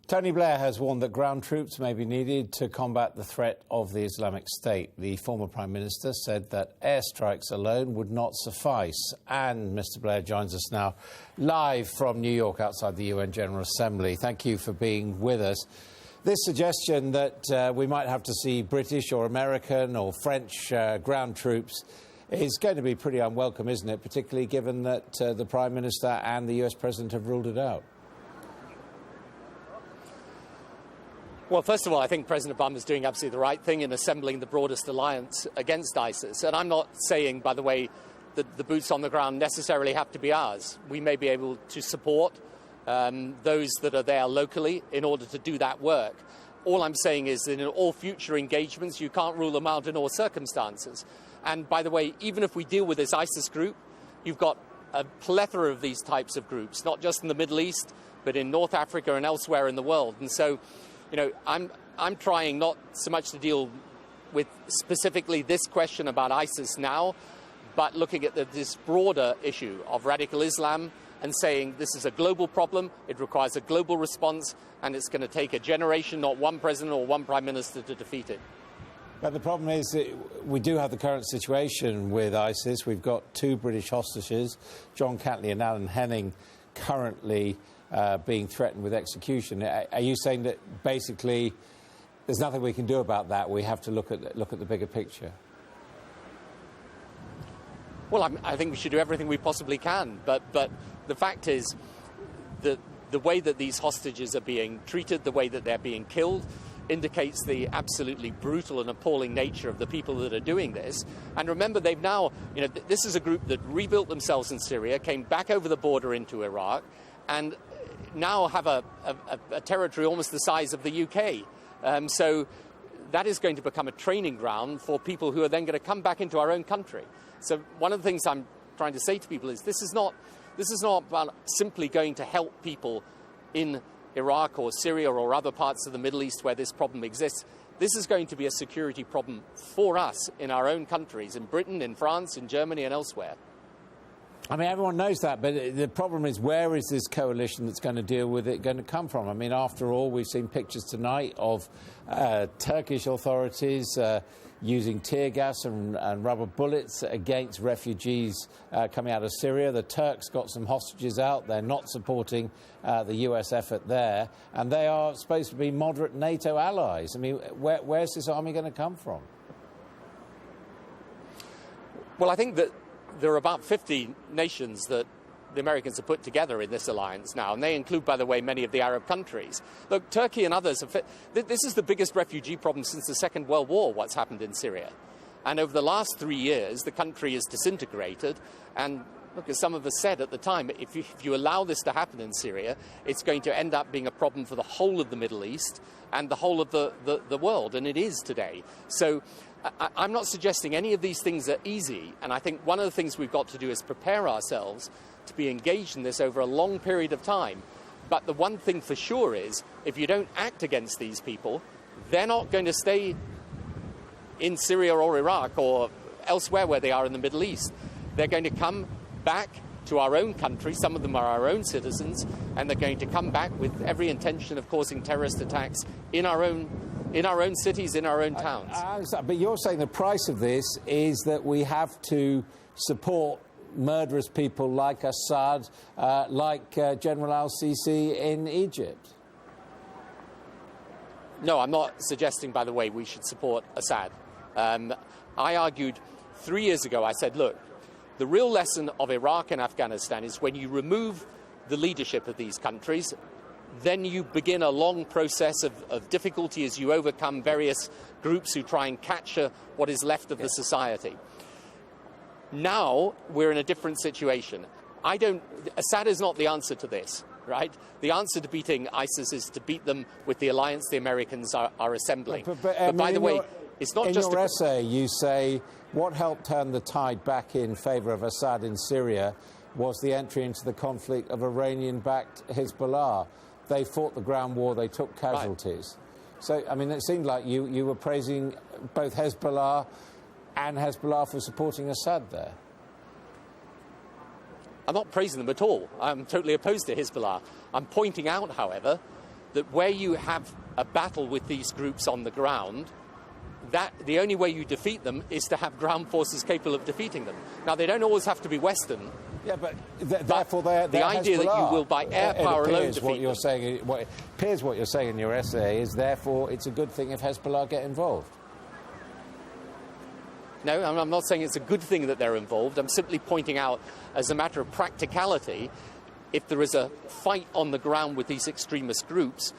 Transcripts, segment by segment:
Tony Blair has warned that ground troops may be needed to combat the threat of the Islamic State. The former Prime Minister said that airstrikes alone would not suffice. And Mr. Blair joins us now live from New York outside the UN General Assembly. Thank you for being with us. This suggestion that we might have to see British or American or French ground troops is going to be pretty unwelcome, isn't it? Particularly given that the Prime Minister and the US President have ruled it out. Well, first of all, I think President Obama is doing absolutely the right thing in assembling the broadest alliance against ISIS. And I'm not saying, by the way, that the boots on the ground necessarily have to be ours. We may be able to support those that are there locally in order to do that work. All I'm saying is that in all future engagements, you can't rule them out in all circumstances. And by the way, even if we deal with this ISIS group, you've got a plethora of these types of groups, not just in the Middle East, but in North Africa and elsewhere in the world. And so, you know, I'm trying not so much to deal with specifically this question about ISIS now, but looking at this broader issue of radical Islam and saying this is a global problem, it requires a global response, and it's going to take a generation, not one president or one prime minister, to defeat it. But the problem is that we do have the current situation with ISIS. We've got two British hostages, John Catley and Alan Henning, currently being threatened with execution. Are you saying that basically there's nothing we can do about that? We have to look at the bigger picture. Well, I think we should do everything we possibly can. But the fact is that the way that these hostages are being treated, the way that they're being killed, indicates the absolutely brutal and appalling nature of the people that are doing this. And remember, they've now, you know, this is a group that rebuilt themselves in Syria, came back over the border into Iraq, and now have a territory almost the size of the UK. So that is going to become a training ground for people who are then going to come back into our own country. So one of the things I'm trying to say to people is this is not about simply going to help people in Iraq or Syria or other parts of the Middle East where this problem exists. This is going to be a security problem for us in our own countries, in Britain, in France, in Germany and elsewhere. I mean, everyone knows that, but the problem is, where is this coalition that's going to deal with it going to come from? I mean, after all, we've seen pictures tonight of Turkish authorities using tear gas and rubber bullets against refugees coming out of Syria. The Turks got some hostages out. They're not supporting the US effort there, and they are supposed to be moderate NATO allies. I mean, where's this army going to come from? Well, I think that there are about 50 nations that the Americans have put together in this alliance now, and they include, by the way, many of the Arab countries. Look, Turkey and others have... This is the biggest refugee problem since the Second World War, what's happened in Syria. And over the last 3 years, the country is disintegrated. And look, as some of us said at the time, if you allow this to happen in Syria, it's going to end up being a problem for the whole of the Middle East and the whole of the world, and it is today. So I'm not suggesting any of these things are easy, and I think one of the things we've got to do is prepare ourselves to be engaged in this over a long period of time. But the one thing for sure is, if you don't act against these people, they're not going to stay in Syria or Iraq or elsewhere where they are in the Middle East. They're going to come back to our own country. Some of them are our own citizens, and they're going to come back with every intention of causing terrorist attacks in our own cities, in our own towns. But you're saying the price of this is that we have to support murderous people like Assad, like General al-Sisi in Egypt. No, I'm not suggesting, by the way, we should support Assad. I argued 3 years ago, I said, look, the real lesson of Iraq and Afghanistan is when you remove the leadership of these countries, then you begin a long process of difficulty as you overcome various groups who try and capture what is left of the society. Now we're in a different situation. Assad is not the answer to this, right? The answer to beating ISIS is to beat them with the alliance the Americans are assembling. But by the way, it's not just... In your essay, you say what helped turn the tide back in favour of Assad in Syria was the entry into the conflict of Iranian-backed Hezbollah. They fought the ground war, they took casualties. Right. So, I mean, it seemed like you were praising both Hezbollah and Hezbollah for supporting Assad there. I'm not praising them at all. I'm totally opposed to Hezbollah. I'm pointing out, however, that where you have a battle with these groups on the ground, that the only way you defeat them is to have ground forces capable of defeating them. Now, they don't always have to be Western. Yeah, but therefore, the idea that you will, by air power alone, defeat what you're saying. What appears what you're saying in your essay is, therefore, it's a good thing if Hezbollah get involved. No, I'm not saying it's a good thing that they're involved. I'm simply pointing out, as a matter of practicality, if there is a fight on the ground with these extremist groups,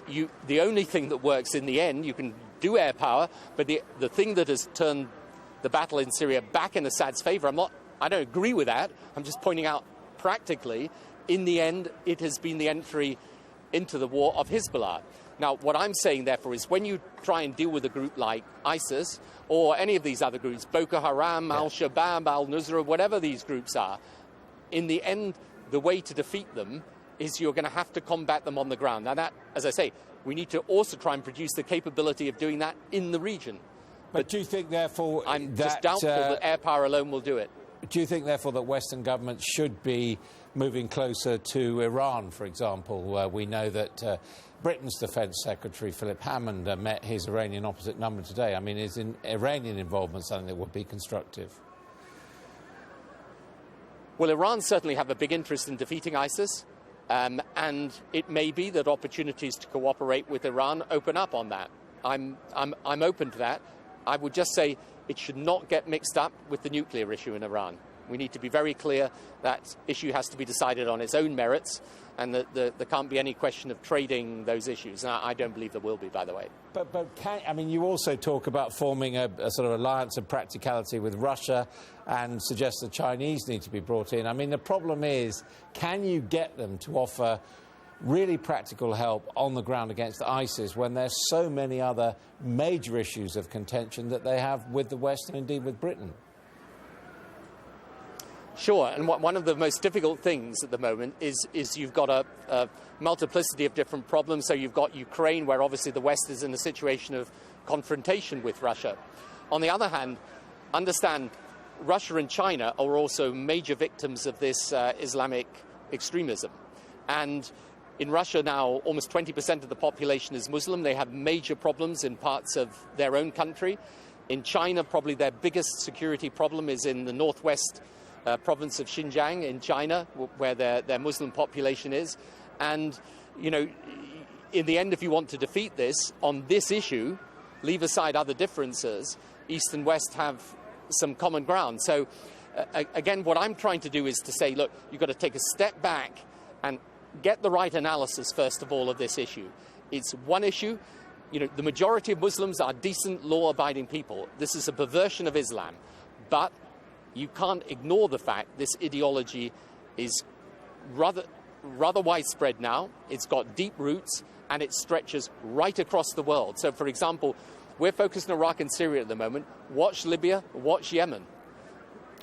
the only thing that works in the end, you can do air power, but the thing that has turned the battle in Syria back in Assad's favour, I don't agree with that. I'm just pointing out practically, in the end, it has been the entry into the war of Hezbollah. Now, what I'm saying, therefore, is when you try and deal with a group like ISIS or any of these other groups, Boko Haram, Al-Shabaab, Al-Nusra, whatever these groups are, in the end, the way to defeat them is you're going to have to combat them on the ground. Now, that, as I say, we need to also try and produce the capability of doing that in the region. But do you think, therefore, I'm just doubtful that air power alone will do it. Do you think, therefore, that Western governments should be moving closer to Iran, for example? We know that Britain's Defence Secretary, Philip Hammond, met his Iranian opposite number today. I mean, is Iranian involvement something that would be constructive? Well, Iran certainly have a big interest in defeating ISIS, and it may be that opportunities to cooperate with Iran open up on that. I'm open to that. I would just say it should not get mixed up with the nuclear issue in Iran. We need to be very clear that issue has to be decided on its own merits, and that there can't be any question of trading those issues. And I don't believe there will be, by the way. But you also talk about forming a sort of alliance of practicality with Russia and suggest the Chinese need to be brought in. I mean, the problem is, can you get them to offer really practical help on the ground against ISIS when there's so many other major issues of contention that they have with the West and indeed with Britain? Sure, and one of the most difficult things at the moment is you've got a multiplicity of different problems. So you've got Ukraine, where obviously the West is in a situation of confrontation with Russia. On the other hand, understand Russia and China are also major victims of this Islamic extremism. And in Russia now, almost 20% of the population is Muslim. They have major problems in parts of their own country. In China, probably their biggest security problem is in the northwest province of Xinjiang in China, where their Muslim population is. And, you know, in the end, if you want to defeat this, on this issue, leave aside other differences, East and West have some common ground. So, again, what I'm trying to do is to say, look, you've got to take a step back and get the right analysis, first of all, of this issue. It's one issue. You know, the majority of Muslims are decent, law-abiding people. This is a perversion of Islam. But you can't ignore the fact this ideology is rather widespread now. It's got deep roots, and it stretches right across the world. So, for example, we're focused on Iraq and Syria at the moment. Watch Libya, watch Yemen.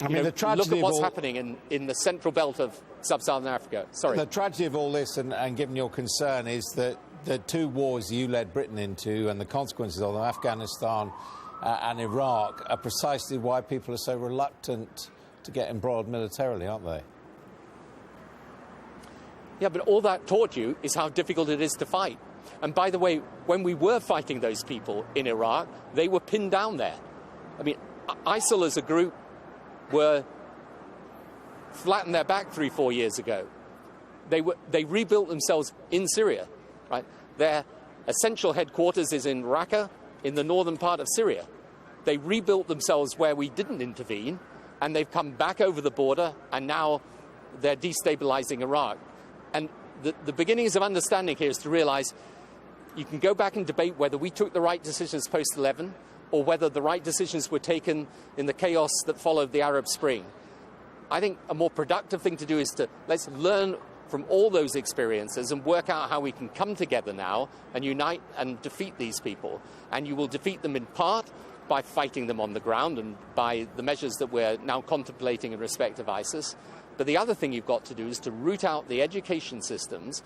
I mean, the tragedy look at what's happening in the central belt of sub-Saharan Africa. Sorry. The tragedy of all this, and given your concern, is that the two wars you led Britain into and the consequences of them, Afghanistan and Iraq, are precisely why people are so reluctant to get embroiled militarily, aren't they? Yeah, but all that taught you is how difficult it is to fight. And by the way, when we were fighting those people in Iraq, they were pinned down there. I mean, ISIL as a group were flattened their back 3-4 years ago. They rebuilt themselves in Syria, right? Their essential headquarters is in Raqqa, in the northern part of Syria. They rebuilt themselves where we didn't intervene, and they've come back over the border, and now they're destabilizing Iraq. And the beginnings of understanding here is to realize you can go back and debate whether we took the right decisions post-11 or whether the right decisions were taken in the chaos that followed the Arab Spring. I think a more productive thing to do is let's learn from all those experiences and work out how we can come together now and unite and defeat these people. And you will defeat them in part by fighting them on the ground and by the measures that we're now contemplating in respect of ISIS. But the other thing you've got to do is to root out the education systems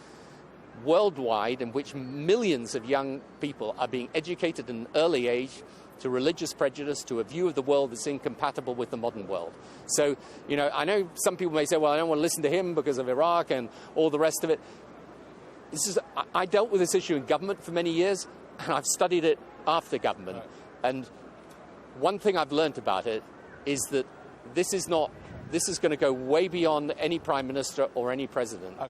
worldwide in which millions of young people are being educated at an early age to religious prejudice, to a view of the world that's incompatible with the modern world. So, you know, I know some people may say, well, I don't want to listen to him because of Iraq and all the rest of it. I dealt with this issue in government for many years, and I've studied it after government. Right. And one thing I've learned about it is that this is going to go way beyond any prime minister or any president.